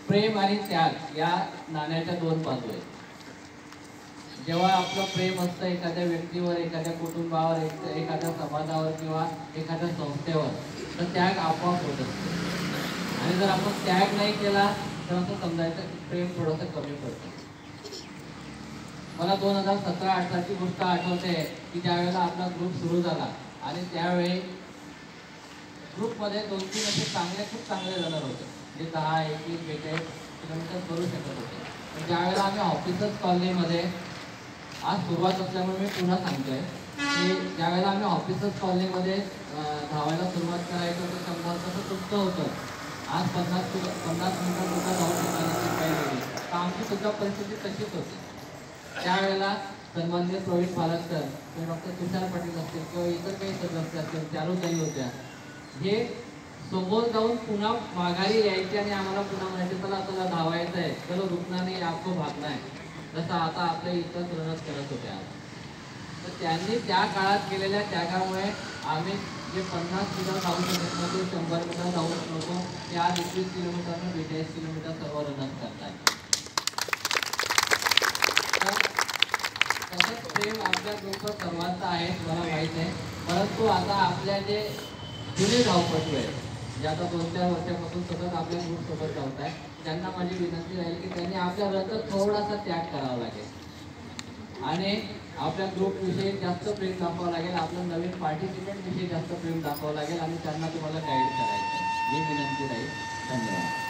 प्रेम आणि त्याग या नाण्याच्या दोन बाजू आहेत. जेव्हा आपलं प्रेम असतं एखाद्या व्यक्तीवर, एखाद्या कुटुंबावर, एखाद्या समाजावर किंवा एखाद्या संस्थेवर, तर त्याग आपोआप होत असतो. आणि जर आपण त्याग नाही केला तर असं समजायचं की प्रेम थोडंसं कमी पडतं. मला 2017-18ची गोष्ट आठवते की ज्यावेळेला आपला ग्रुप सुरू झाला आणि त्यावेळी ग्रुपमध्ये 2-3 असे खूप चांगले जण होते, जे 10, 21, 42 किलोमीटर करू शकत होते. पण ज्यावेळेला आम्ही ऑफिसर्स कॉलनीमध्ये, आज सुरुवात असल्यामुळे मी पुन्हा सांगतोय की ज्यावेळेला आम्ही ऑफिसर्स कॉलनीमध्ये धावायला सुरुवात करायचो तर 100 तसं तुमचं होतं. आज 50 मिनिटात सुद्धा धावू शकण्याची काही वेगळी, तर आमची सुद्धा परिस्थिती तशीच होती. त्यावेळेला सन्माननीय प्रवीण पालककर किंवा डॉक्टर तुषार पाटील असतील किंवा इतर काही सदस्य असतील, चालूताई होत्या, हे समोर जाऊन पुन्हा माघारी यायचे आणि आम्हाला पुन्हा म्हणायचे चला चला धावायचं आहे, चलो रुकना नाही आपको भागना है, जसं आता आपल्या इथं रणच करत होत्या. तर त्यांनी त्या काळात केलेल्या त्यागामुळे आम्ही जे 50 मीटर धावू शकत नव्हतो, 100 मीटर धावू नव्हतो, ते आज 21 किलोमीटरनं 42 किलोमीटर सर्व रणच करताय. तसंच प्रेम आपल्या ग्रुपवर सर्वांचं आहे, मला माहीत आहे. परंतु आता आपल्या जे जुने धावपटू आहेत, जे आता 2-4 वर्षापासून सतत आपल्या ग्रुपसोबत धावत आहे, त्यांना माझी विनंती राहील की त्यांनी आपल्या रथात थोडासा त्याग करावा लागेल आणि आपल्या ग्रुपविषयी जास्त प्रेम दाखवावं लागेल, आपल्या नवीन पार्टिसिपेंटविषयी जास्त प्रेम दाखवावं लागेल आणि त्यांना तुम्हाला गाईड करायचं, ही विनंती राहील. धन्यवाद.